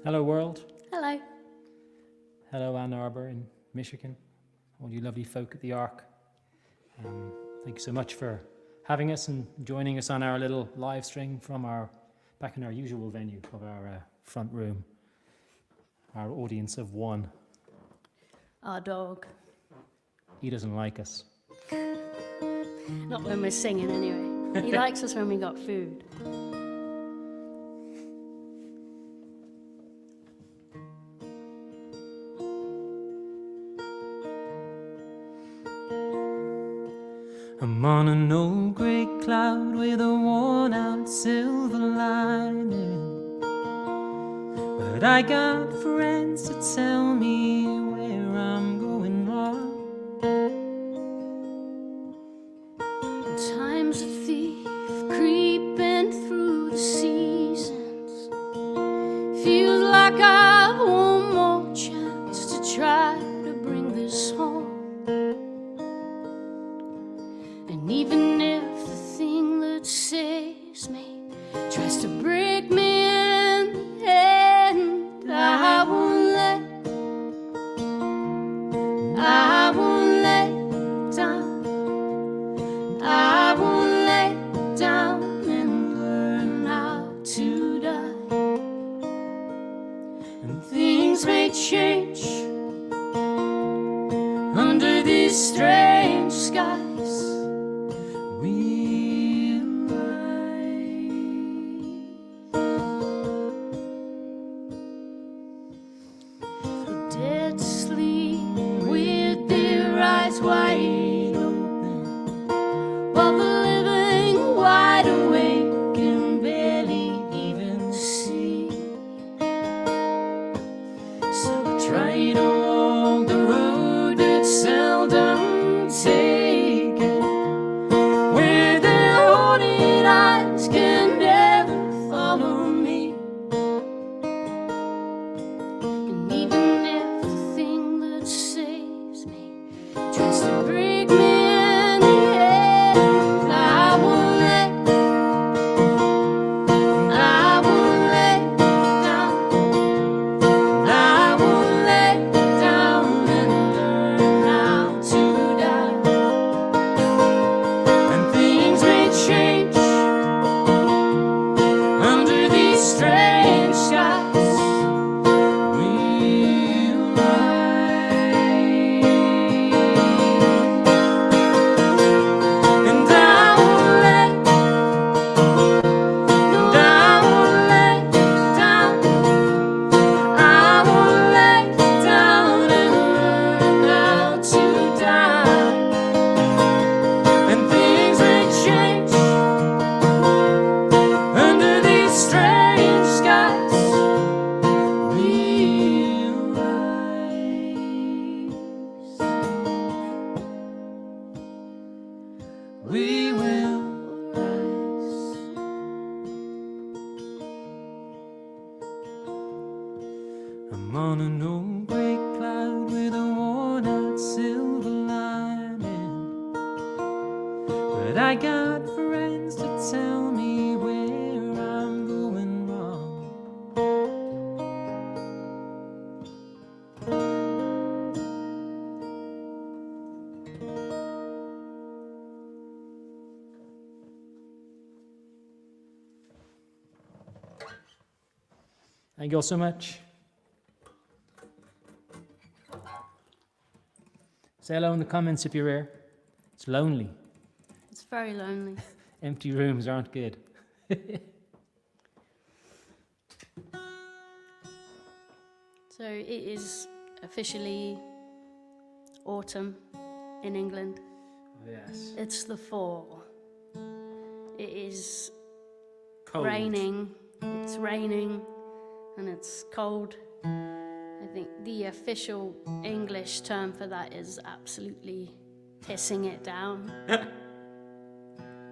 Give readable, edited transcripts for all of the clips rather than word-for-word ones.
Hello, world. Hello. Hello, Ann Arbor in Michigan. All you lovely folk at the Ark. Thank you so much for having us and joining us on our little live stream from back in our usual venue of our front room. Our audience of one. Our dog. He doesn't like us. Not when we're singing, anyway. He likes us when we got food. I'm on an old grey cloud with a worn-out silver lining, but I got friends to tell me where I'm going wrong. Time's a thief creeping through the seasons. Feels like I've one more chance to try to bring this home. And even if the thing that saves me tries to break me in the end, I won't let down. I won't let down and learn how to die. And things may change under these strange skies. Wide open, while the living wide awake can barely even see. So I try to walk the road that's seldom taken, where their haunted eyes can never follow me. And even if the thing that saves me tries to break me in the end, I won't let down. I won't let down and learn how to die. And things may change under these strange skies. We will rise. I'm on an old grey cloud with a worn-out silver lining, but I got friends to tell me where I'm going wrong. Thank you all so much. Say hello in the comments if you're here. It's lonely. It's very lonely. Empty rooms aren't good. So it is officially autumn in England. Yes. It's the fall. It is Cold. raining. It's raining and it's cold. I think the official English term for that is absolutely pissing it down.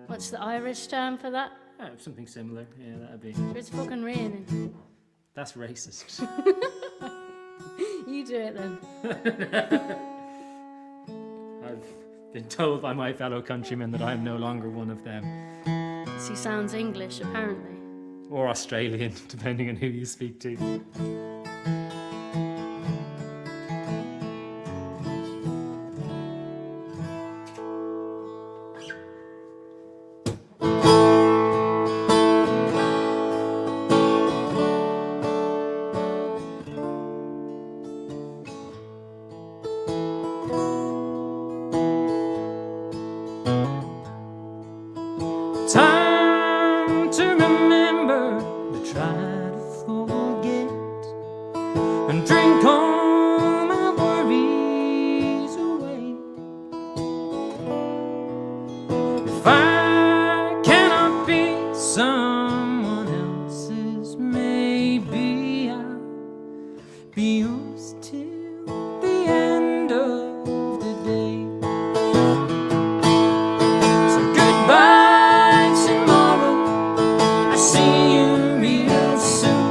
What's the Irish term for that? Oh, something similar. Yeah, that'd be. It's fucking raining. That's racist. You do it then. I've been told by my fellow countrymen that I'm no longer one of them. He sounds English, apparently. or Australian, depending on who you speak to. Time to remember, to try to forget, and drink all my worries away. If I cannot be someone else's, maybe I'll be yours till the end of the day. So goodbye tomorrow, I see you real soon.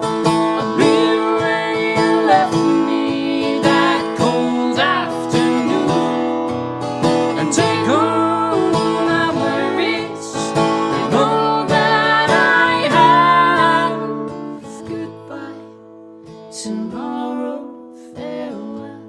I'll be where you left me that cold afternoon, and take all my worries and all that I have. Goodbye tomorrow, farewell.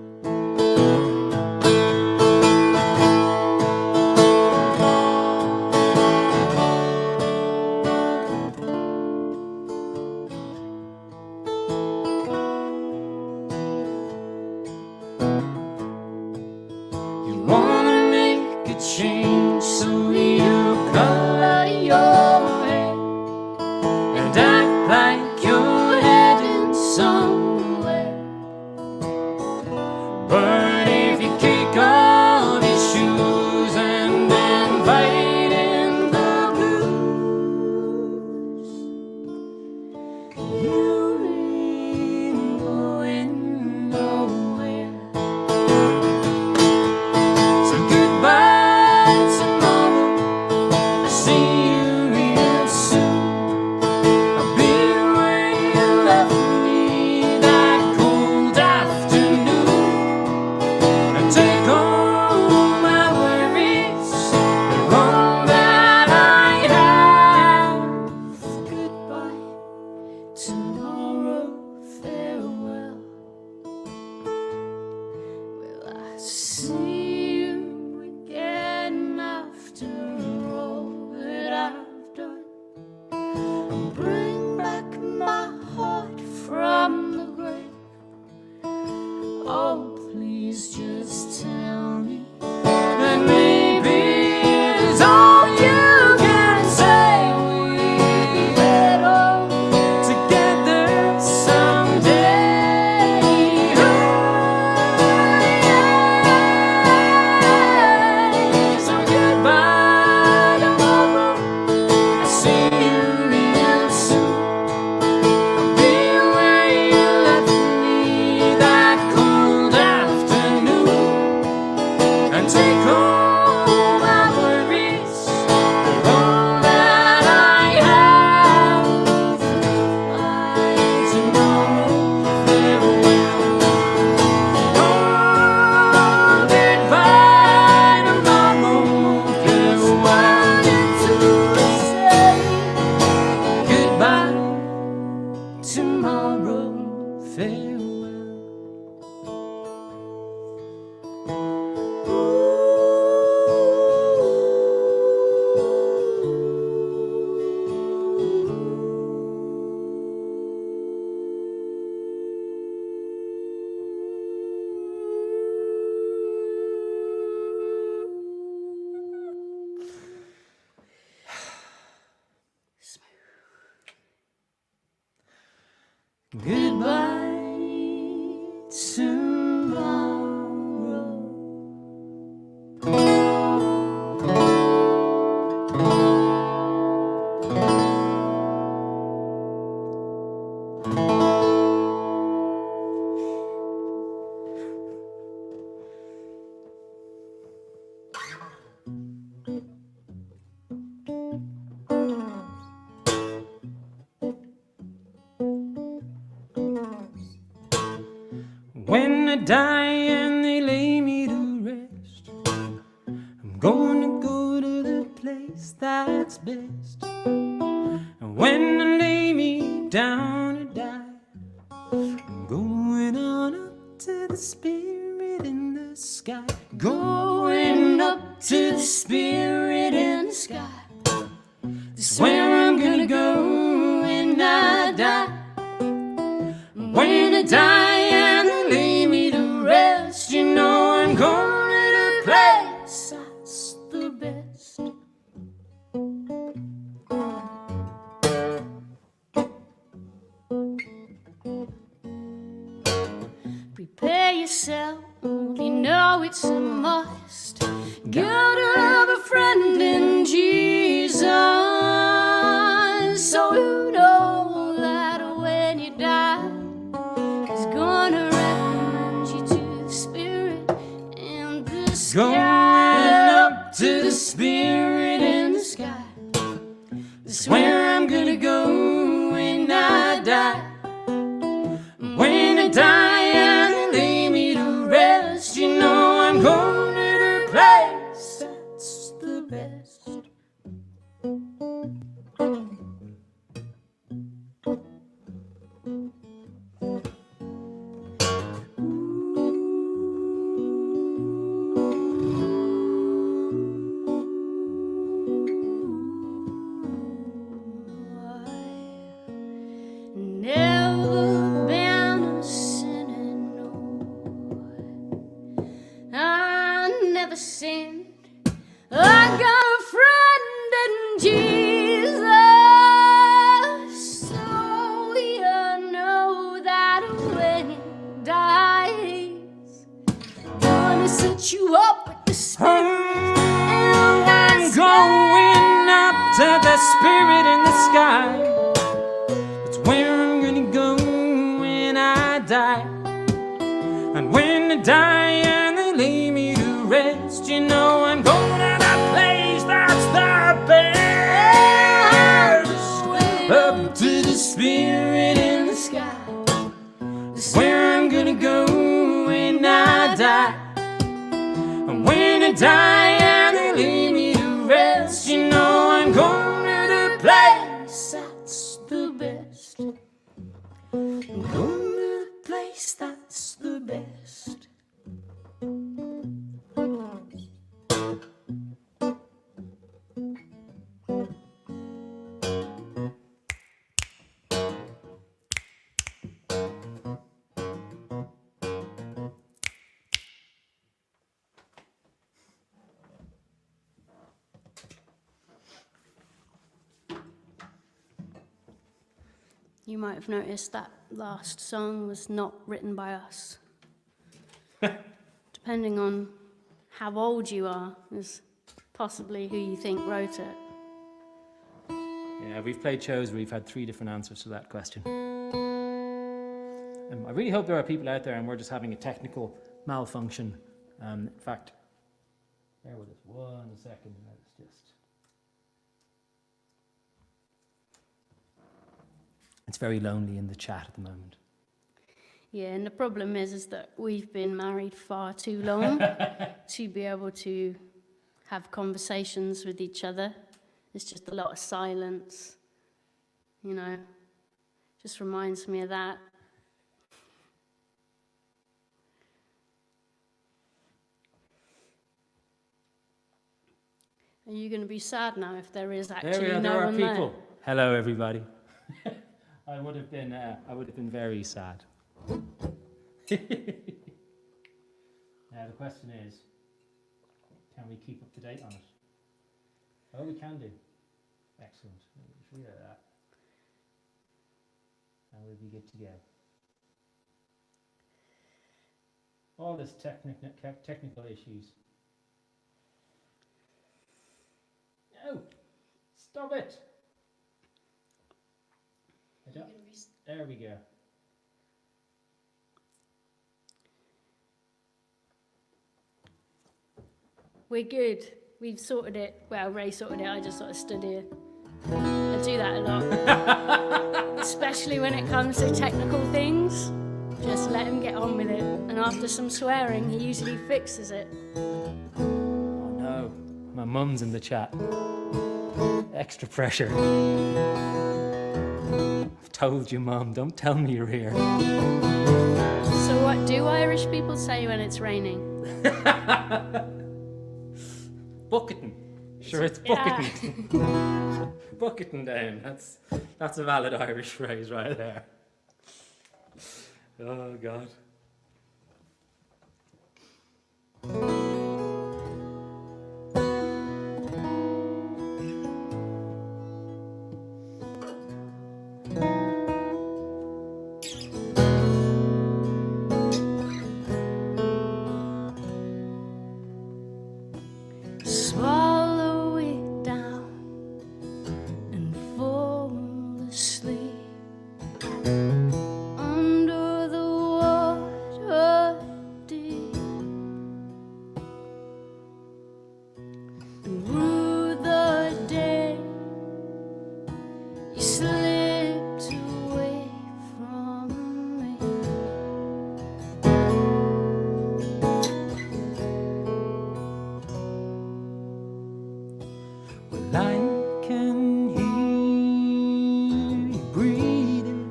You wanna make a change, so you color your hair and act like you're heading somewhere. But if you kick off your shoes and then fight in the blues, you ain't going nowhere. So goodbye tomorrow, I see you real soon. I'll be where you left me that cold afternoon, and take all my worries and all that I have. Goodbye tomorrow, farewell. Will I see you again after all that I've done? And bring back my heart from the grave. Oh, please just tell me that maybe it's all you can say. We get all together someday. Oh, yeah. So goodbye tomorrow, I see you real soon. I'll be where you left me that cold afternoon, and take all my worries and all that I have. Goodbye tomorrow, farewell. Oh, goodbye tomorrow, there's one to say. Goodbye tomorrow, farewell. Goodbye When I die and they lay me to rest, I'm going to go to the place that's best. And when I the spirit in the sky. Going up to the spirit in the sky. That's where I'm gonna go when I die. When I die and they lay me to rest, you know I'm going to the place that's the best. Prepare yourself, you know it's a must. Gotta have a friend in Jesus, so you know that when you die, He's gonna recommend you to the Spirit in the sky. Going up to the Spirit in the sky. That's where I'm gonna go when I die. When I die and they lay me to rest, you know I'm going to the place that's the best. Never been a sinner, no. I never sinned. I got a friend in Jesus, so you know that when He dies, gonna set you up with the Spirit. I'm going up to the Spirit in the sky. Where I'm gonna go when I die. And when I die and they lay me to rest, you know I'm going to that place that's the best. Up to the Spirit in the sky. That's where I'm gonna go when I die. And when I die and they lay me to rest, you know I'm going to the place that's the best. I'm going to the place that's the best. You might have noticed that last song was not written by us. Depending on how old you are, is possibly who you think wrote it. Yeah, we've played shows where we've had 3 different answers to that question. I really hope there are people out there and we're just having a technical malfunction. In fact, bear with us 1 second. Let's just... It's very lonely in the chat at the moment. Yeah, and the problem is that we've been married far too long to be able to have conversations with each other. It's just a lot of silence, you know. Just reminds me of that. Are you going to be sad now if there is actually no one there? People. Hello, everybody. I would have been very sad. Now the question is, can we keep up to date on it? Oh, we can do. Excellent. Just read that. And we'll be good to go. All this technical issues. No! Stop it! There we go. We're good. We've sorted it. Well, Ray sorted it. I just sort of stood here. I do that a lot. Especially when it comes to technical things. Just let him get on with it. And after some swearing, he usually fixes it. Oh no. My mum's in the chat. Extra pressure. I've told you, Mum, don't tell me you're here. So So what do Irish people say when it's raining? Bucketing. Sure, it's bucketing. Bucketing down. That's a valid Irish phrase right there. Oh, God. Swallow it down and fall asleep under the water deep. And through the day you slipped away from me. Well, I can hear you breathing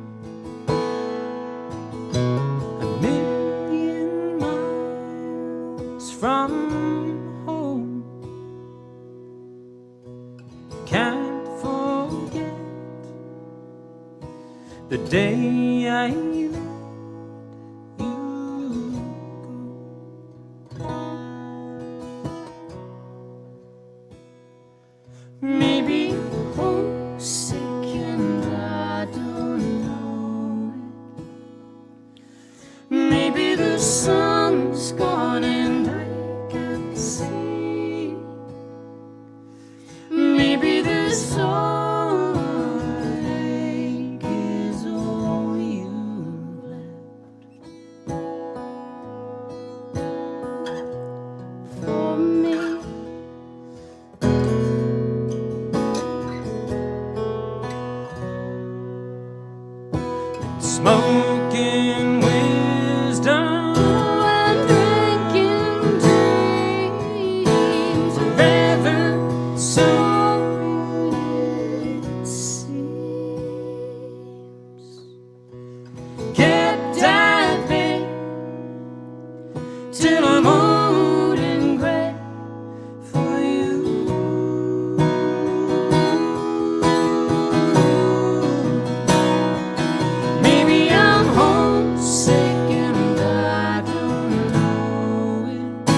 a million miles from home. Can't forget the day I let you go. Maybe I'm homesick and I don't know it. Maybe the sun's gone and I can't see. Maybe this heartache is all you've left For me, smoking wisdom and drinking dreams, forever, so it seems. kept at bay till I'm old and gray for you. Maybe I'm homesick and I don't know it.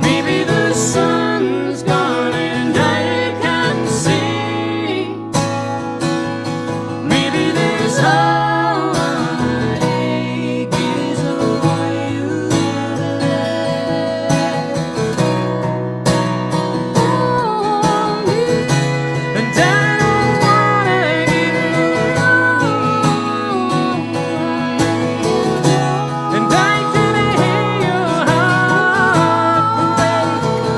Maybe the sun's gone and I can't see. Maybe this heartache is all you left. And I don't wanna give and I can hear your heart break.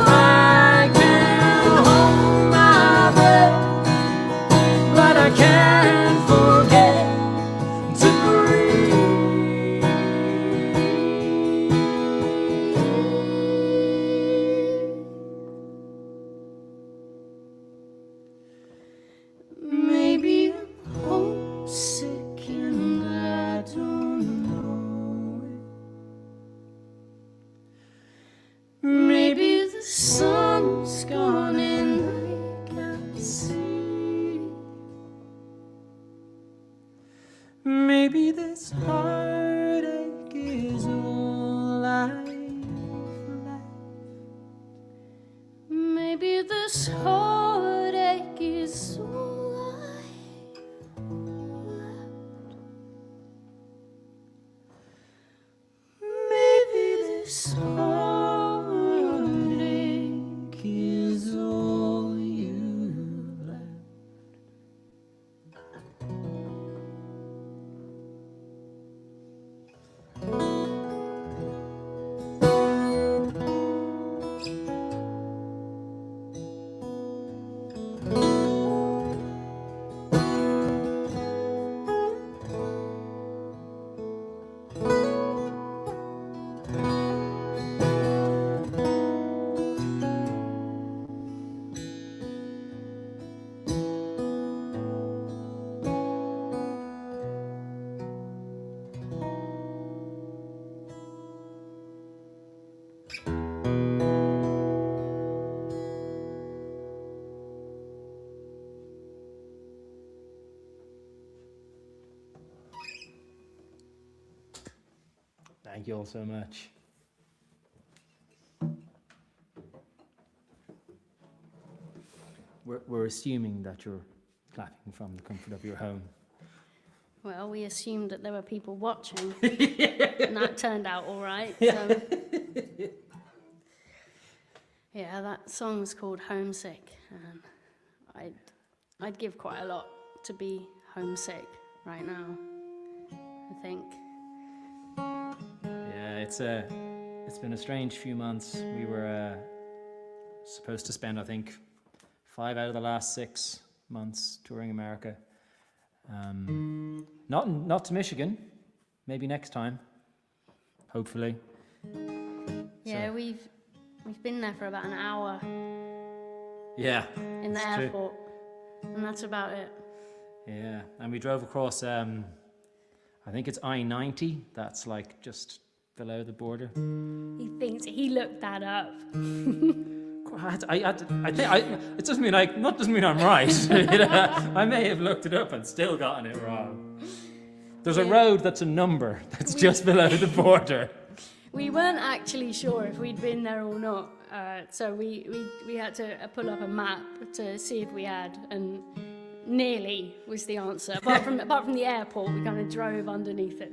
I can hold my breath, but I can't forget to breathe. Maybe I'm homesick and I don't know it. Maybe the sun's gone and I can't see. Maybe this heartache is all I've left. Maybe this heartache is all I left. Maybe this heartache is all you've left. Thank you all so much. We're assuming that you're clapping from the comfort of your home. Well, we assumed that there were people watching, and that turned out all right. So. Yeah, that song's called Homesick, and I'd give quite a lot to be homesick right now, I think. Yeah, it's been a strange few months. We were supposed to spend, I think, 5 out of the last 6 months touring America. Not to Michigan, maybe next time, hopefully. Yeah, So, we've been there for about an hour yeah, in the it's true. airport, and that's about it. Yeah, and we drove across, I think it's I-90, that's like just below the border. He thinks he looked that up. It doesn't mean I'm right. I may have looked it up and still gotten it wrong. There's a road that's a number that's just below the border. We weren't actually sure if we'd been there or not, so we had to pull up a map to see if we had, and nearly was the answer. Apart from the airport, we kind of drove underneath it.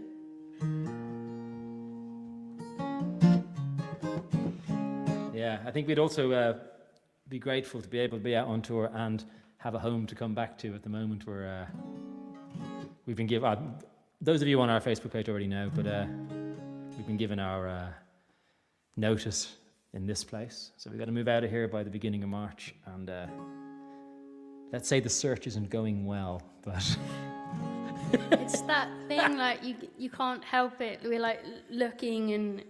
Yeah, I think we'd also be grateful to be able to be out on tour and have a home to come back to. At the moment, we've been given. Those of you on our Facebook page already know, but we've been given our notice in this place, so we've got to move out of here by the beginning of March. And let's say the search isn't going well, but It's that thing, like, you can't help it. We're like looking and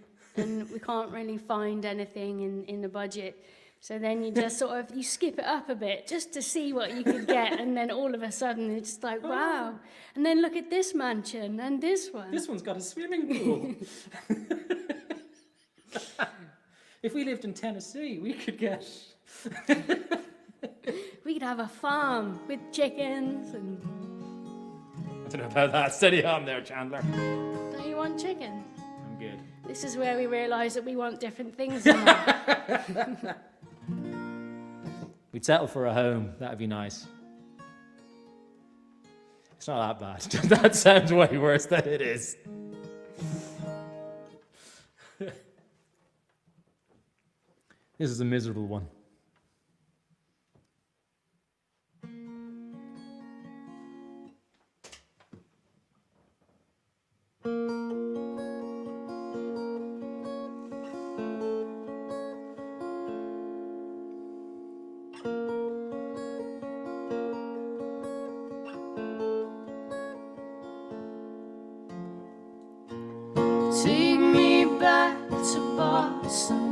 we can't really find anything in the budget. So then you just sort of, you skip it up a bit just to see what you could get, and then all of a sudden it's like, wow. And then look at this mansion and this one. this one's got a swimming pool. If we lived in Tennessee, we could get... We could have a farm with chickens and... I don't know about that. Steady on there, Chandler. Don't you want chicken? I'm good. This is where we realise that we want different things in life. We'd settle for a home. That'd be nice. It's not that bad. That sounds way worse than it is. This is a miserable one. Take me back to Barcelona.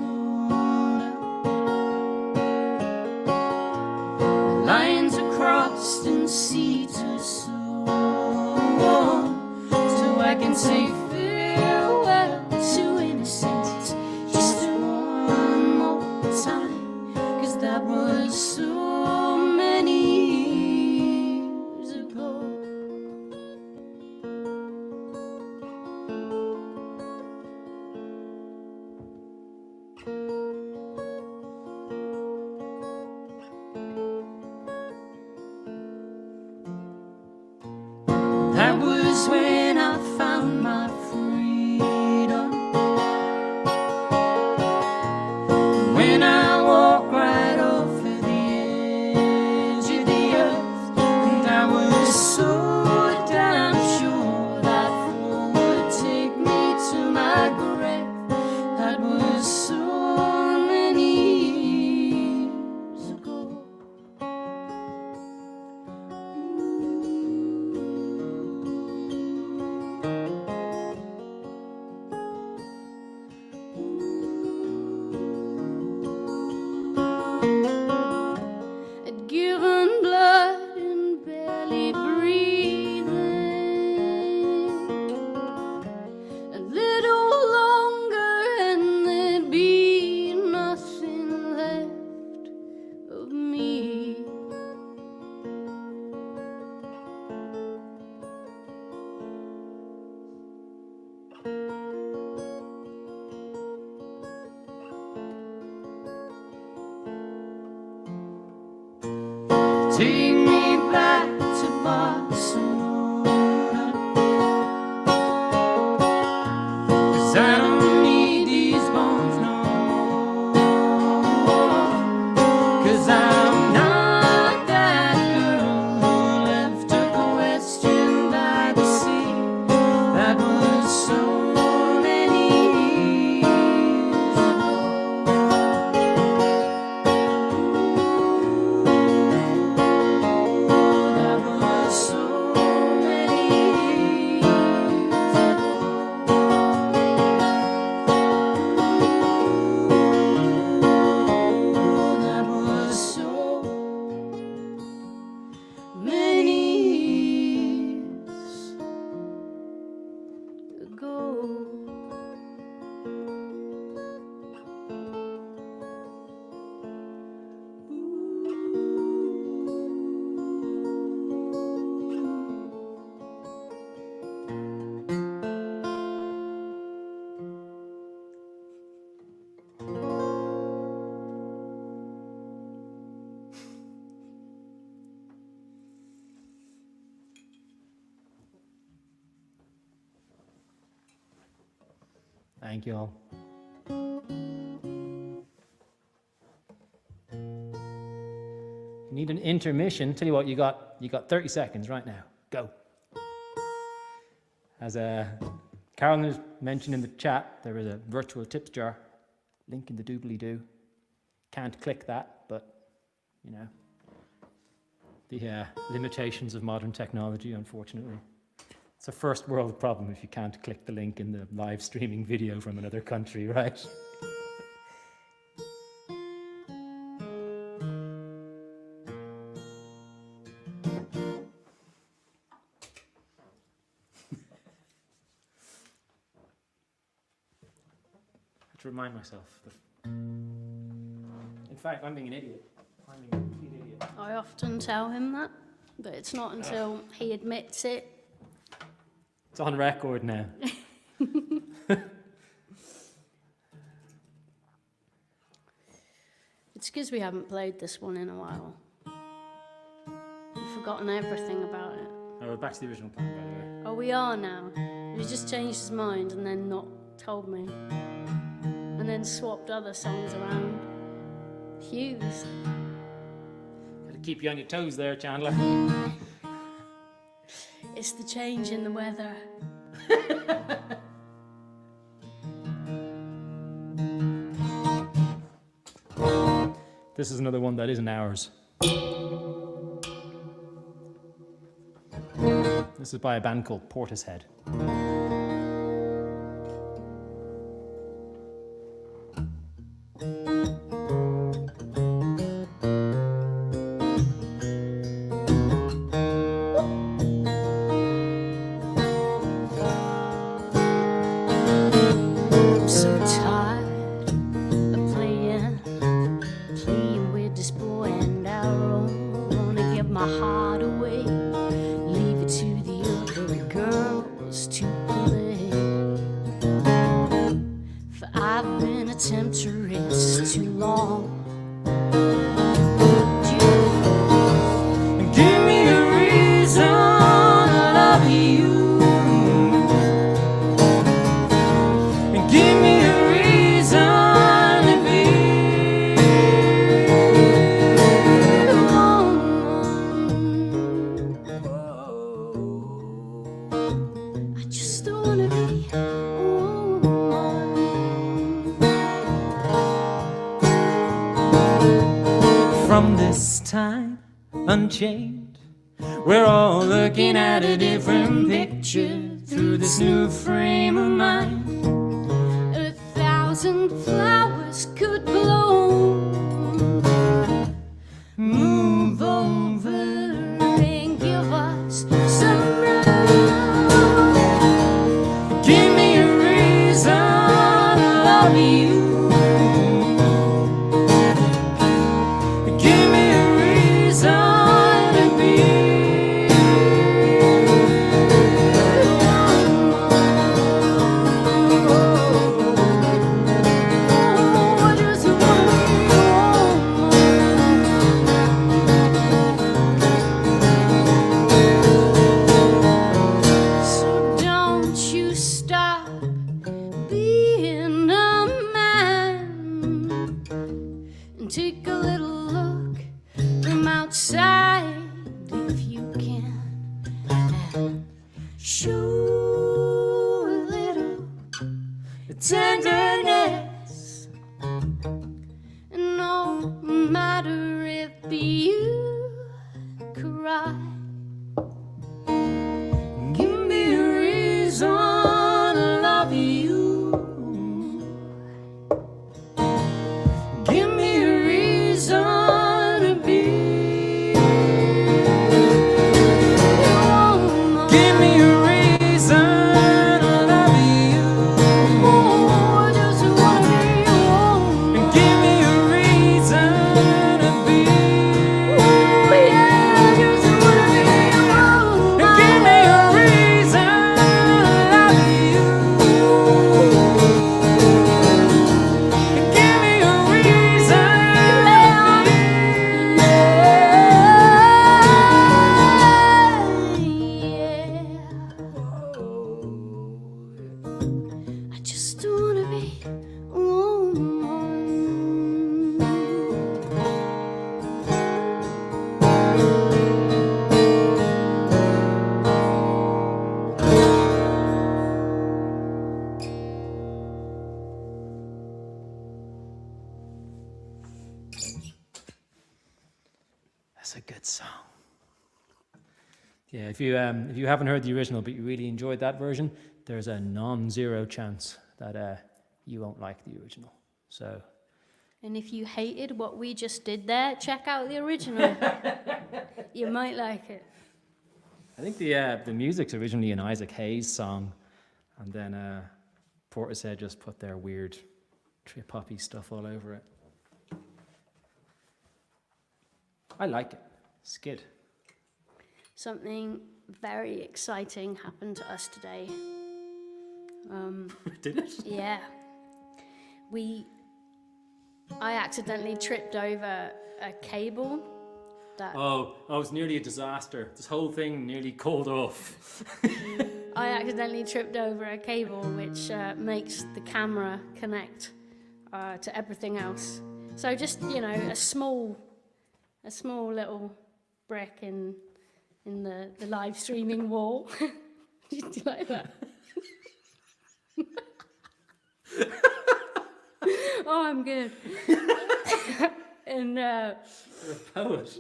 The lines are crossed and seats are so warm, so I can say farewell to innocence just one more time, 'cause that was so many years ago. That was when I found my freedom, when I walked right off of the edge of the earth, and I was so damn sure that fall would take me to my grave. That was so many years ago. take me back to Barcelona, 'cause I don't need these bones no more, 'cause I'm not that girl who left a question by the sea. That was so many years ago. That was so many years ago. That was so many years ago. Thank you all. You need an intermission. Tell you what, you got 30 seconds right now. Go. As Carolyn has mentioned in the chat, there is a virtual tips jar. Link in the doobly-doo. Can't click that, but you know, the limitations of modern technology, unfortunately. It's a first world problem if you can't click the link in the live streaming video from another country, right? I have to remind myself that, in fact, I'm being an idiot. I'm being a complete idiot. I often tell him that, but it's not until he admits it. It's on record now. It's because we haven't played this one in a while. We've forgotten everything about it. Oh, we're back to the original plan, by the way. Oh, we are now. He's just changed his mind and then not told me. And then swapped other songs around. Hughes. Gotta keep you on your toes there, Chandler. It's the change in the weather. This is another one that isn't ours. This is by a band called Portishead. I'm so tired of playing with this boy and arrow. Wanna give my heart away, leave it to the other girls to play. For I've been a temptress too long. Give me a reason to love you. Give me a reason to be alone. I just don't wanna be alone. From this time unchained, we're all looking at a different picture through this new frame of mind. 1,000 flowers could bloom. Move over. And give us some room. Give me a reason to love you. Give me a reason to be alone. a good song. Yeah, if you haven't heard the original but you really enjoyed that version, there's a non-zero chance that you won't like the original. So. And if you hated what we just did there, check out the original. You might like it. I think the music's originally an Isaac Hayes song, and then Portishead just put their weird trip-hoppy stuff all over it. I like it. It's good. Something very exciting happened to us today. Did it? Yeah. I accidentally tripped over a cable that Oh, it was nearly a disaster. This whole thing nearly called off. I accidentally tripped over a cable which makes the camera connect to everything else. So just, a small little brick in the live streaming wall. Do you like that? Oh, I'm good. And You're a poet.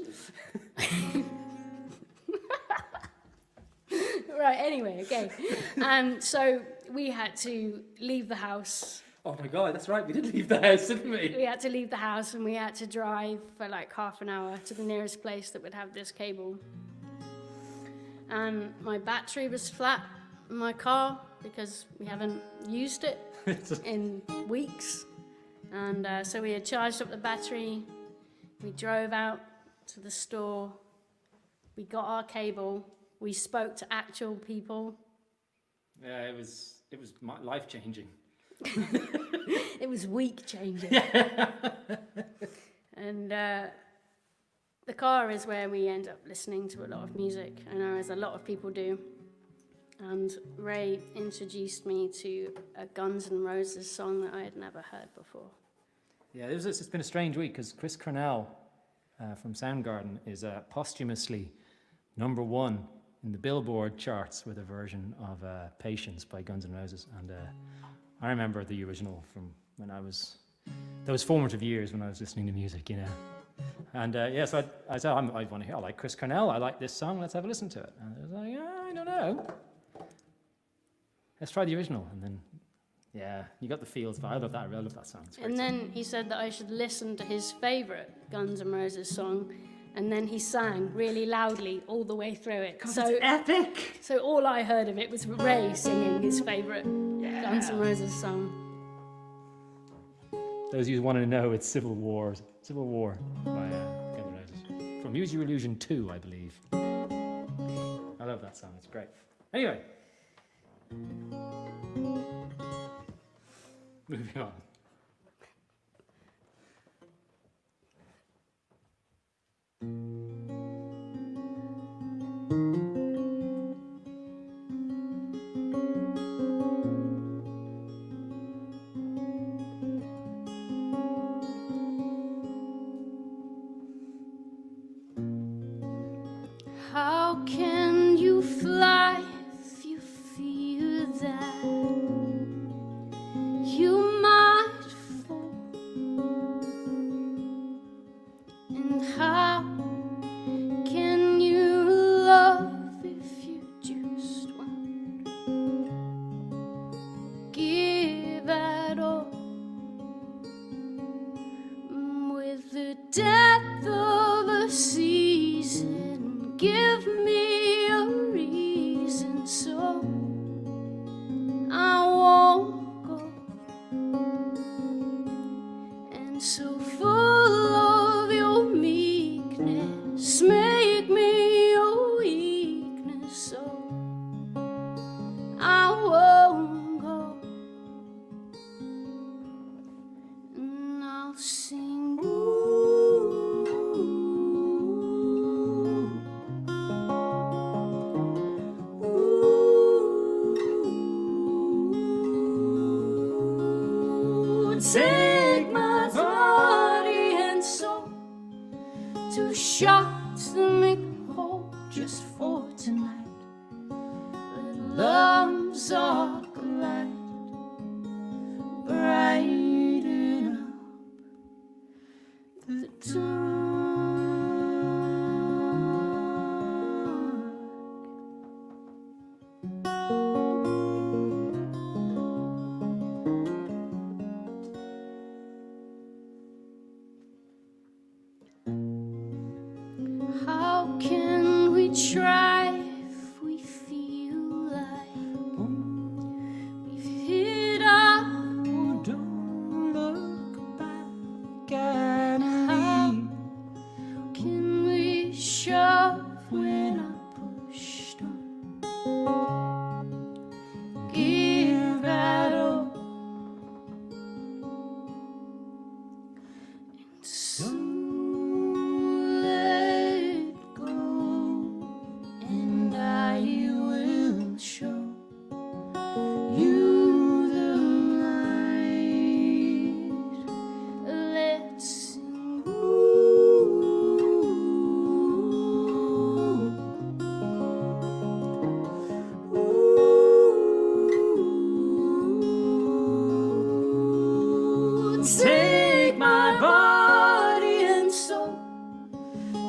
right, anyway, okay. And so we had to leave the house. Oh my God, that's right. We did leave the house, didn't we? We had to leave the house and we had to drive for like half an hour to the nearest place that would have this cable. And my battery was flat in my car because we haven't used it in weeks. And so we had charged up the battery. We drove out to the store. We got our cable. We spoke to actual people. Yeah, it was life-changing. It was week changing. And the car is where we end up listening to a lot of music. I know as a lot of people do. And Ray introduced me to a Guns N' Roses song that I had never heard before. Yeah, it's been a strange week because Chris Cornell from Soundgarden is posthumously #1 in the Billboard charts with a version of Patience by Guns N' Roses. And I remember the original from when those formative years when I was listening to music, And so I said, I want to hear, I like Chris Cornell, I like this song, let's have a listen to it. And I was like, I don't know. Let's try the original. And then, you got the feels. I love that. I really love that song. It's a great And song. then he said that I should listen to his favourite Guns N' Roses song. And then he sang really loudly all the way through it. So it's epic. So all I heard of it was Ray singing his favourite Guns N' Roses song. Those of you who want to know, it's Civil War by Guns N' Roses. From Use Your Illusion 2, I believe. I love that song. It's great. Anyway. Moving on. How can you fly if you feel that you might fall? And how can you love if you just won't give at all? With the depth of a season, give me a reason so I won't go. And so full of your meekness, make me your weakness so I won't go. And I'll sing. Take my body and soul to shots that make whole just for tonight. Let love's arc light brighten up the dawn. Take my body and soul,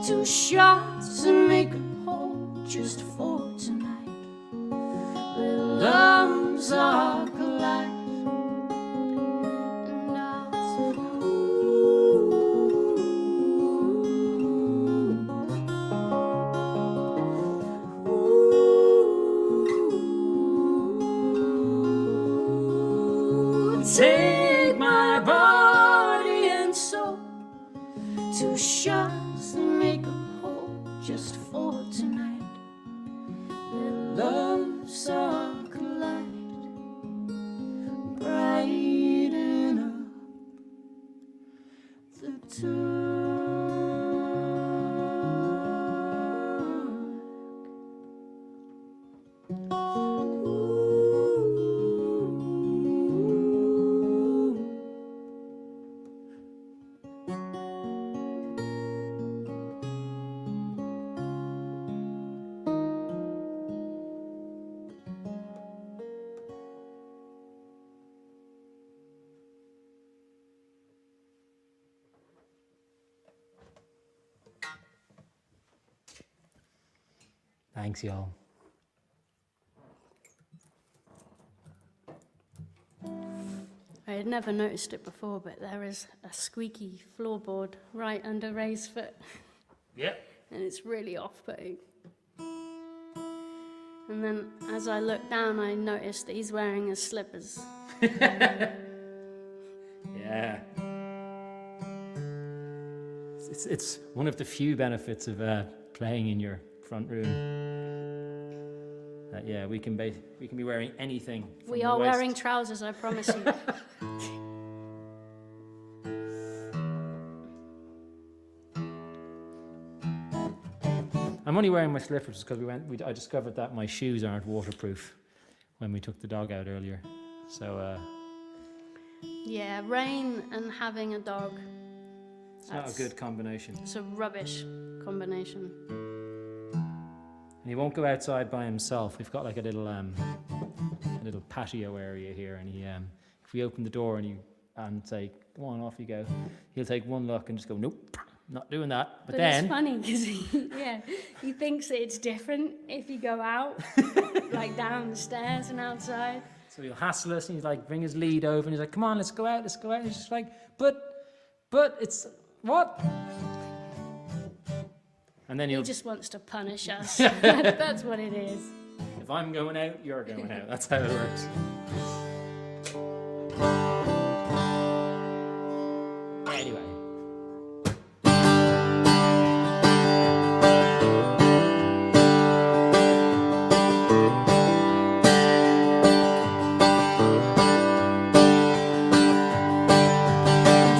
2 shots and make it whole just for tonight. Let lungs are collide. And I'll say, ooh, take my body and soul, 2 shots and make a whole just for tonight. Let loves are collide, brighten up the Thanks, y'all. I had never noticed it before, but there is a squeaky floorboard right under Ray's foot, Yep. and it's really off-putting. And then as I looked down, I noticed that he's wearing his slippers. Yeah. It's one of the few benefits of playing in your front room. Yeah, we can be wearing anything. From We the are waist. wearing trousers, I promise you. I'm only wearing my slippers because I discovered that my shoes aren't waterproof when we took the dog out earlier. So Yeah, rain and having a dog. it's not a good combination. It's a rubbish combination. And he won't go outside by himself. We've got like a little patio area here, and he if we open the door and say, "Come on, off you go," he'll take one look and just go, "Nope, not doing that." But then it's funny because he thinks that it's different if you go out, like down the stairs and outside. so he'll hassle us, and he's like, bring his lead over, and he's like, "Come on, let's go out, let's go out." And he's just like, but it's what? And then He he'll just wants to punish us. That's what it is. if I'm going out, you're going out. That's how it works. Anyway.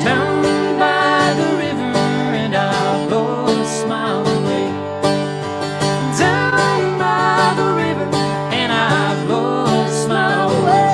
Down by the river and I'll blow a smile away. Down by the river and I'll blow a smile away.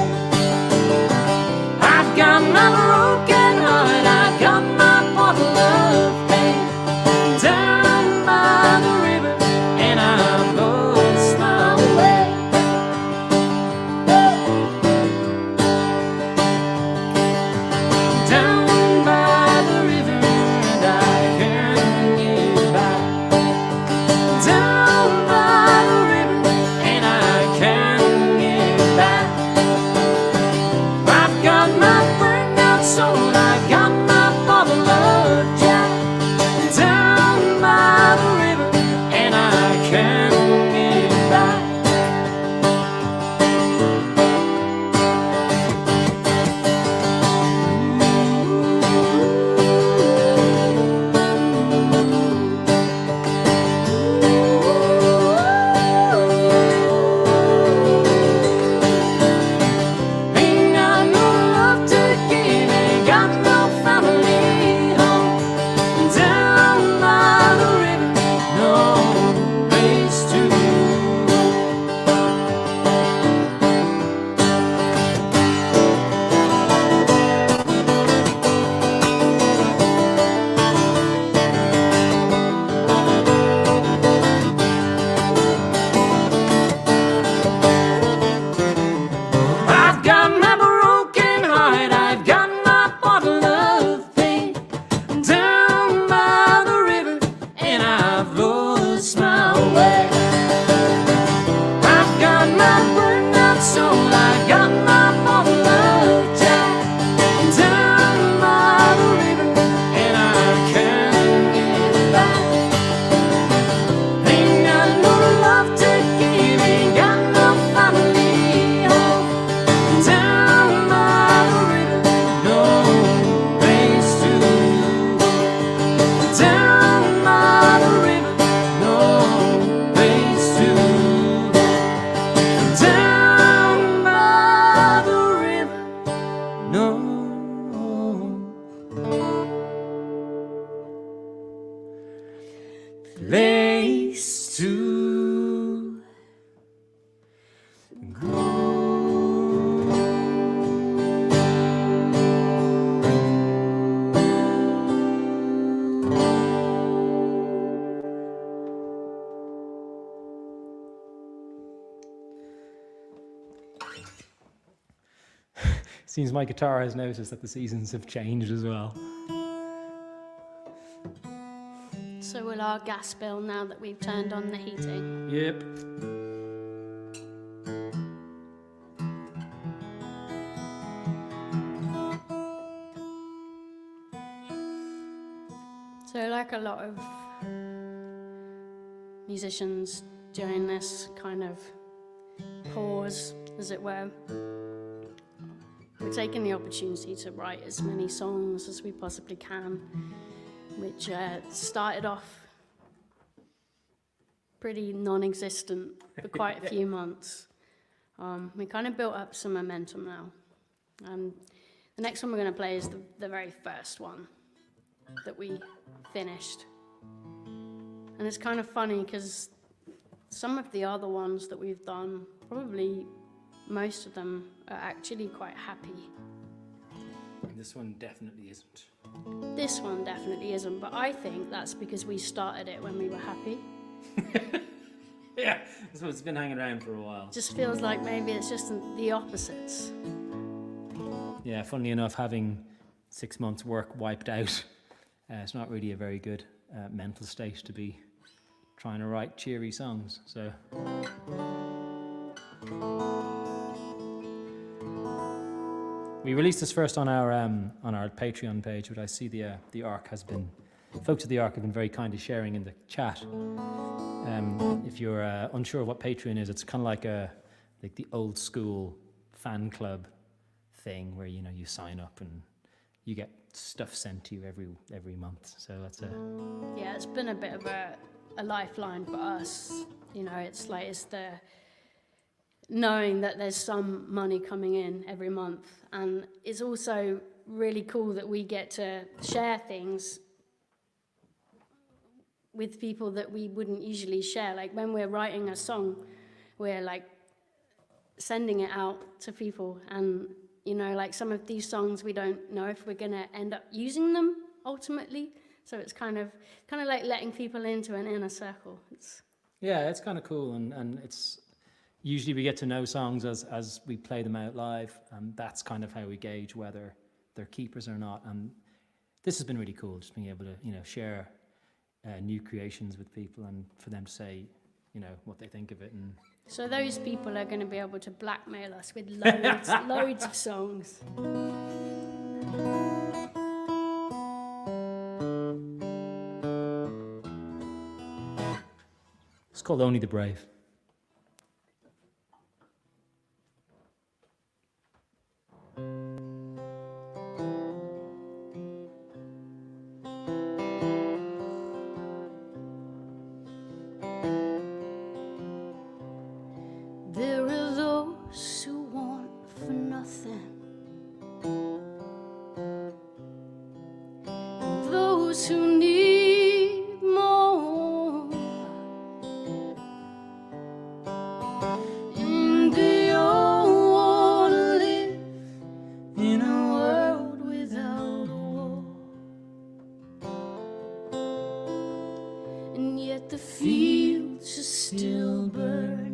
Seems my guitar has noticed that the seasons have changed as well. So will our gas bill now that we've turned on the heating. Yep. So like a lot of musicians during this kind of pause, as it were, we're taking the opportunity to write as many songs as we possibly can, which started off pretty non-existent for quite a few months. We kind of built up some momentum now. The next one we're going to play is the very first one that we finished. And it's kind of funny because some of the other ones that we've done, probably most of them are actually quite happy. This one definitely isn't. This one definitely isn't, but I think that's because we started it when we were happy. Yeah, so it's been hanging around for a while. Just feels like maybe it's just the opposites. Yeah, funnily enough, having 6 months' work wiped out, it's not really a very good mental state to be trying to write cheery songs. So we released this first on our Patreon page, but I see the Ark has been, folks at the Ark have been very kind to sharing in the chat. If you're unsure of what Patreon is, it's kind of like the old school fan club thing where you sign up and you get stuff sent to you every month. So that's Yeah, it's been a bit of a lifeline for us. It's the knowing that there's some money coming in every month, and it's also really cool that we get to share things with people that we wouldn't usually share. Like when we're writing a song, we're like sending it out to people, and like some of these songs we don't know if we're gonna end up using them ultimately. So it's kind of like letting people into an inner circle. It's kind of cool, and it's usually we get to know songs as we play them out live, and that's kind of how we gauge whether they're keepers or not. And this has been really cool, just being able to share new creations with people and for them to say what they think of it. And so those people are going to be able to blackmail us with loads of songs. It's called Only the Brave. There are those who want for nothing, and those who need more, and they all want to live in a world without a war, and yet the fields are still burning.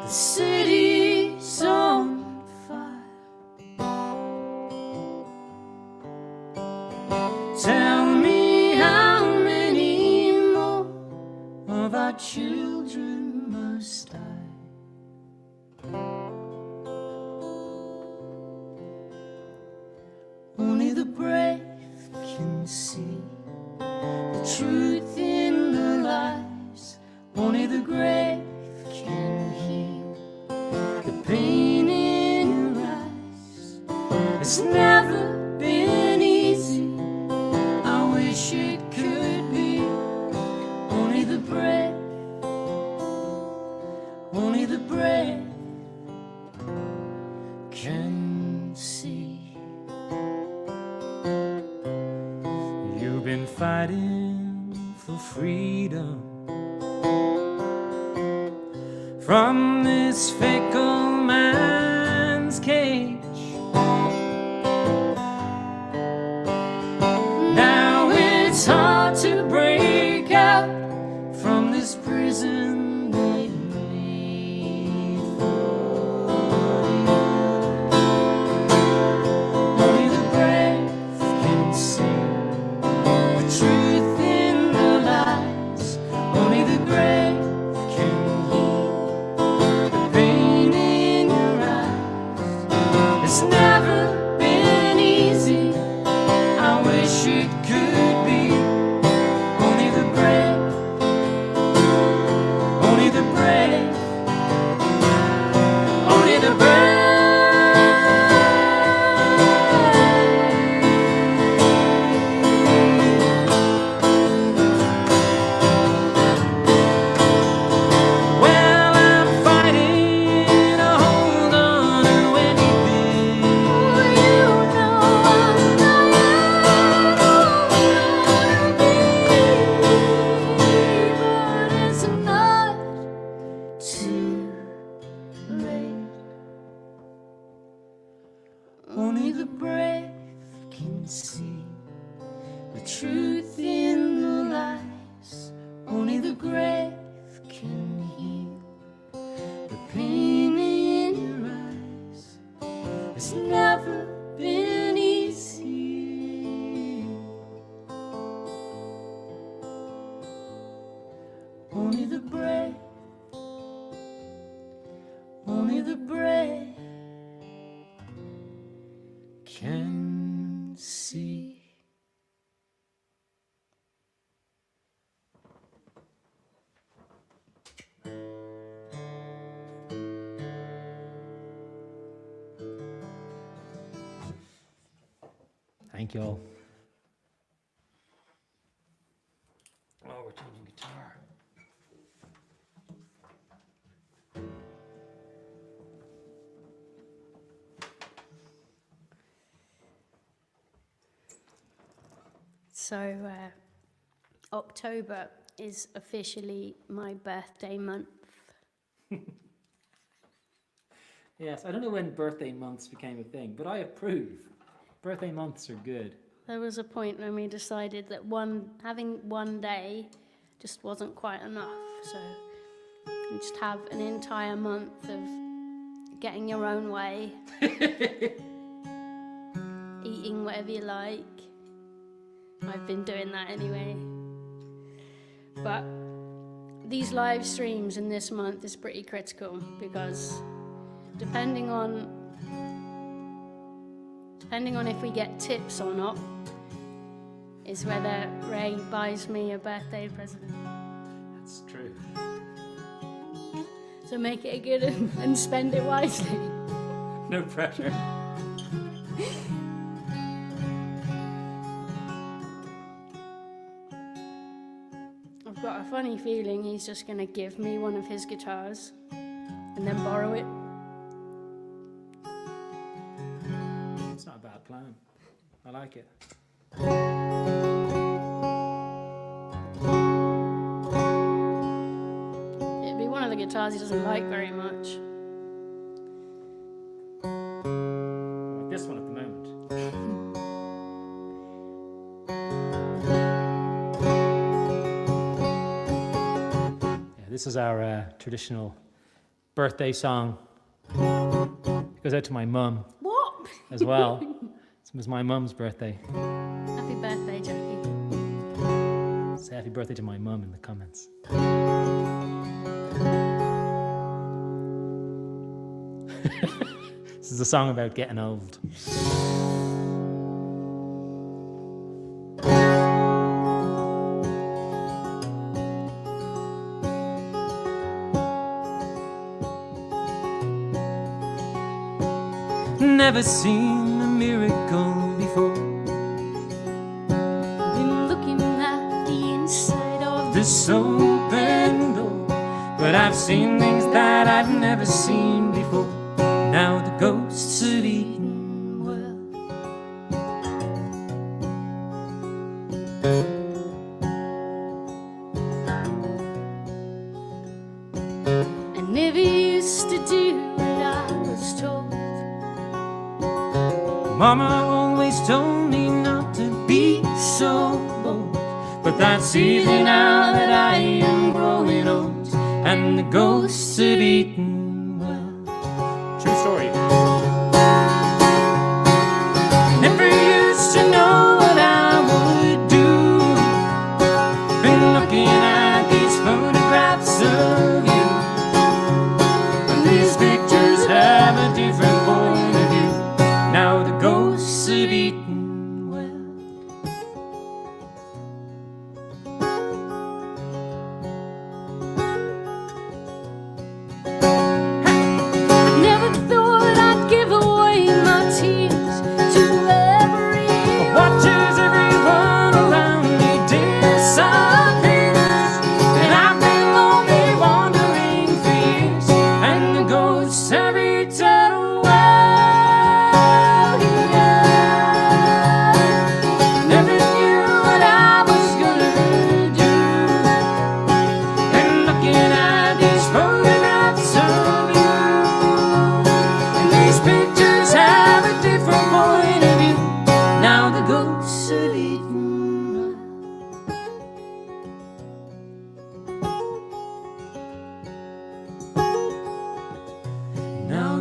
The city's on fire. Tell me how many more of our children must die. Only the brave can see the truth in the lies. Only the grave can heal the pain in your eyes. It's never been easy. I wish it could be. Only the brave can see. You've been fighting for freedom from this fickle man's cage. Now it's hard to break out from this prison they made for too late. Only the brave can see the truth in the lies. Only the grave can heal the pain in your eyes. It's never been easy. Only the brave, only the brave can see. Thank you all. Oh, we're changing guitar. So, October is officially my birthday month. Yes, I don't know when birthday months became a thing, but I approve. Birthday months are good. There was a point when we decided that having one day just wasn't quite enough. So you just have an entire month of getting your own way, eating whatever you like. I've been doing that anyway. But these live streams in this month is pretty critical because depending on if we get tips or not is whether Ray buys me a birthday present. That's true. So make it good and spend it wisely. No pressure. I've got a funny feeling he's just going to give me one of his guitars and then borrow it. It's not a bad plan. I like it. It'd be one of the guitars he doesn't like very much. Like this one at the moment. This is our traditional birthday song. It goes out to my mum. What? As well. It was my mum's birthday. Happy birthday, Jackie. Say happy birthday to my mum in the comments. This is a song about getting old. Never seen a miracle before. Been looking at the inside of This open door, but I've seen things that I've never seen before. Now the ghosts of Eden world. I never used to do what I was told. Mama always told me not to be so bold, but that's easy now that I am growing old, and the ghosts of Eden well. True story. Never used to know what I would do. Been looking at these photographs of you, and these pictures have a different point of view. Now the ghosts of Eden well. Never thought I'd give away my tears to everyone. Watches everyone around me disappear, and I've been lonely wandering for years, and the ghosts have returned well. Never knew what I was gonna do, and looking at these photographs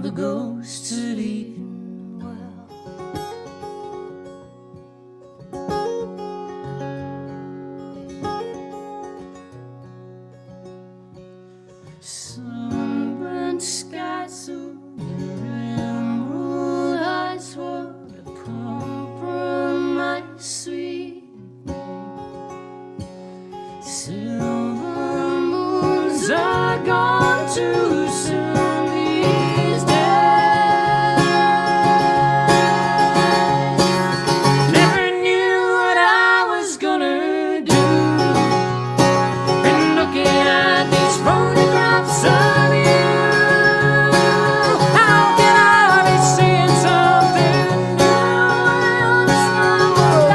the ghosts have eaten well. Sunburnt skies, so emerald eyes, what a compromise, sweet. Silver moons are gone too soon these days. Never knew what I was gonna do. Been looking at these photographs of you. How can I be seeing something new? I understand what I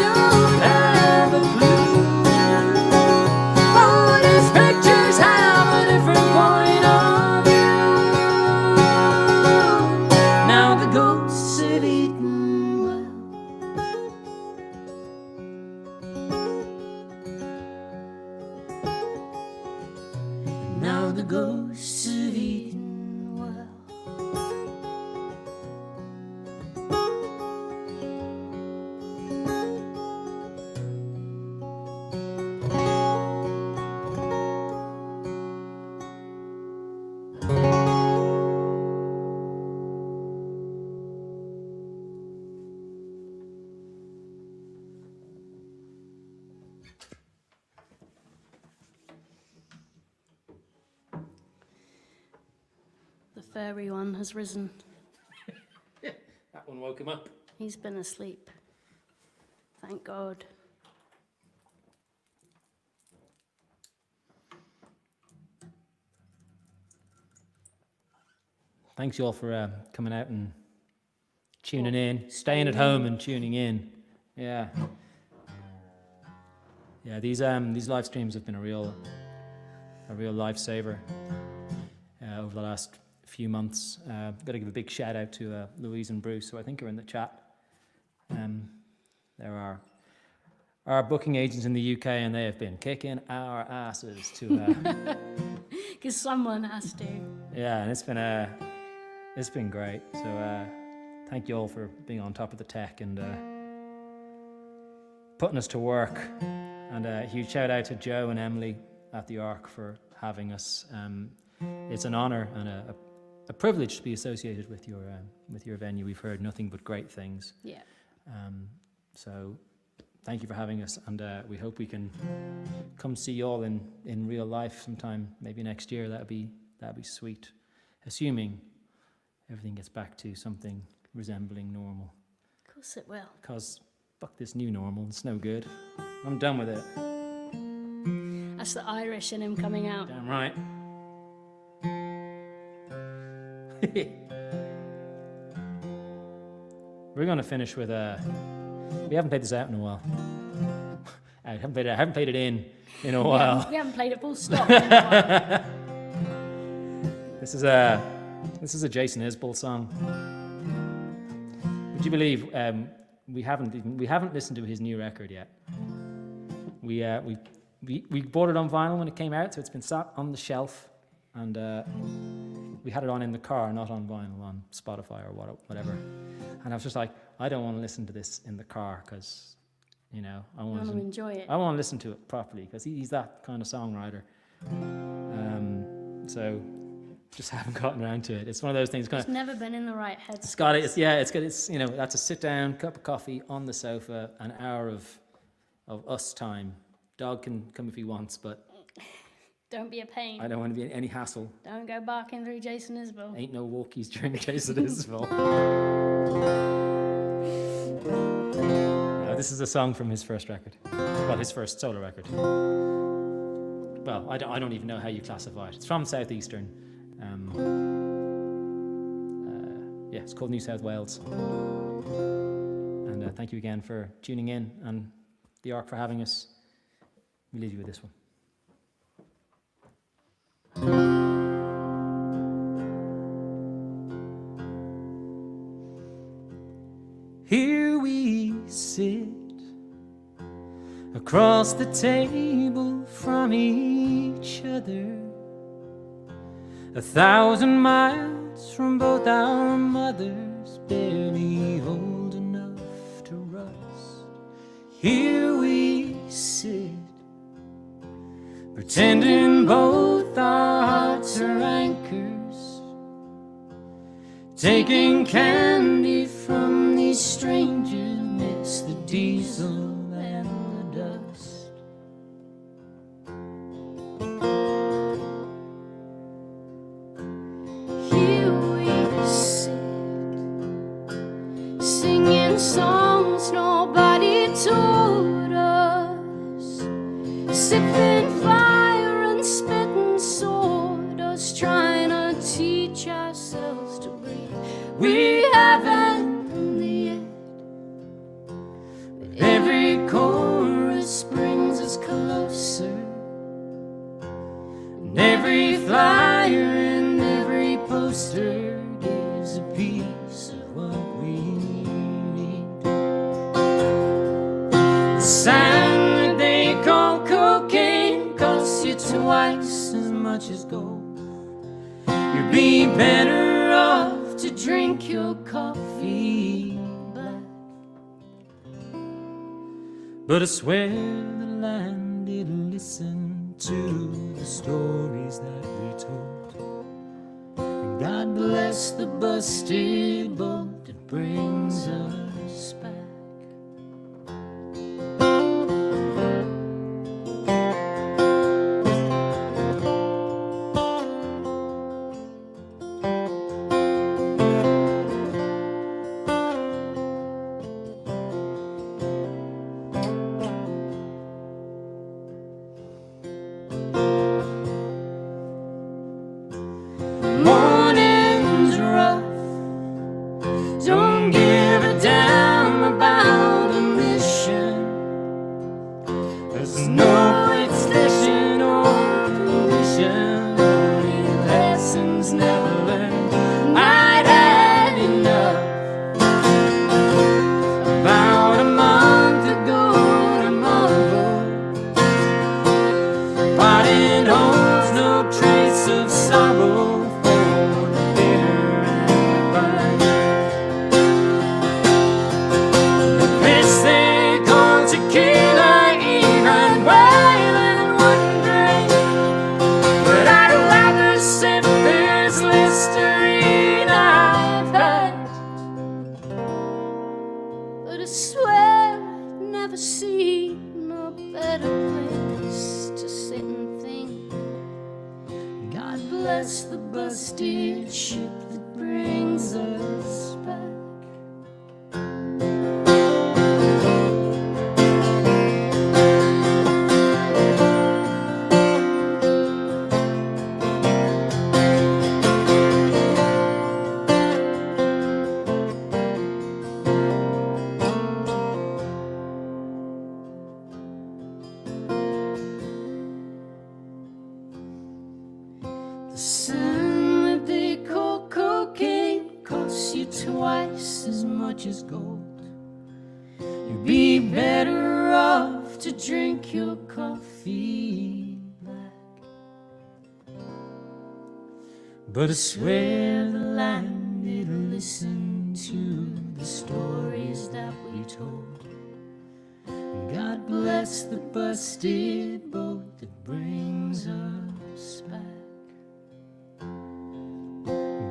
don't have a clue. Oh, these pictures have a different point of view. Now the ghosts have eaten well. Now the ghosts have eaten well. The furry one has risen. That one woke him up. He's been asleep. Thank God. Thanks you all for coming out and tuning in, staying at home and tuning in. Yeah. Yeah, these live streams have been a real lifesaver over the last few months. I've got to give a big shout out to Louise and Bruce, who I think are in the chat. There are our booking agents in the UK, and they have been kicking our asses to. Because someone has to. Yeah, and it's been great. So thank you all for being on top of the tech and putting us to work. And a huge shout out to Joe and Emily at the Ark for having us. It's an honour and a privilege to be associated with your venue. We've heard nothing but great things. Yeah. So thank you for having us, and we hope we can come see you all in real life sometime, maybe next year. That'd be sweet, assuming everything gets back to something resembling normal. Of course it will. Because fuck this new normal, it's no good. I'm done with it. That's the Irish in him coming out. Damn right. We're going to finish with we haven't played this out in a while. I haven't played it in a while. We haven't played it full stop in a while. This is a Jason Isbell song. Would you believe we haven't listened to his new record yet? We bought it on vinyl when it came out, so it's been sat on the shelf, and we had it on in the car, not on vinyl, on Spotify or whatever. And I was just like, I don't want to listen to this in the car because, I want to enjoy it. I want to listen to it properly because he's that kind of songwriter. So just haven't gotten around to it. It's one of those things. It's never been in the right headspace. It's that's a sit down, cup of coffee on the sofa, an hour of us time. Dog can come if he wants, but don't be a pain. I don't want to be in any hassle. Don't go barking through Jason Isbell. Ain't no walkies during Jason Isbell. This is a song from his first record. Well, his first solo record. Well, I don't even know how you classify it. It's from Southeastern. It's called New South Wales. And thank you again for tuning in, and the Ark for having us. We leave you with this one. Here we sit across the table from each other, 1,000 miles from both our mothers, barely old enough to rust. Here we sit, pretending both our hearts are anchors, taking candy from these strangers, miss the diesel and the dust. Here we sit, singing songs nobody taught us, sipping fire and spitting sawdust, trying to teach ourselves to breathe. We haven't yet, but every chorus brings us closer, and every flyer and every poster gives a piece of what we need. The sand that they call cocaine costs you twice as much as gold. You'd be better off to drink your coffee black. But I swear the land didn't listen to the stories that we told. And God bless the busted boat that brings us back. Morning's rough, don't give a damn about the mission. There's no extension or permission, only lessons never learned. I'd had enough. About a month ago, tomorrow, but it holds no trace of sorrow. But I swear I've never seen a better place to sit and think. God bless the busted ship that brings us back. The sand that they call cocaine costs you twice as much as gold. You'd be better off to drink your coffee black. But I swear the land didn't listen to the stories that we told. And God bless the busted boat that brings us back.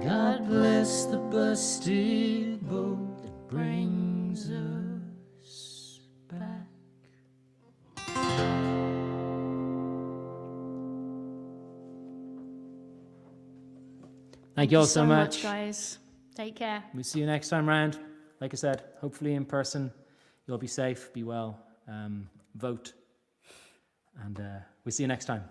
God bless the busted boat that brings us back. Thank you all so much. Guys. Take care. We'll see you next time round. Like I said, hopefully in person. You'll be safe, be well, vote, and we'll see you next time.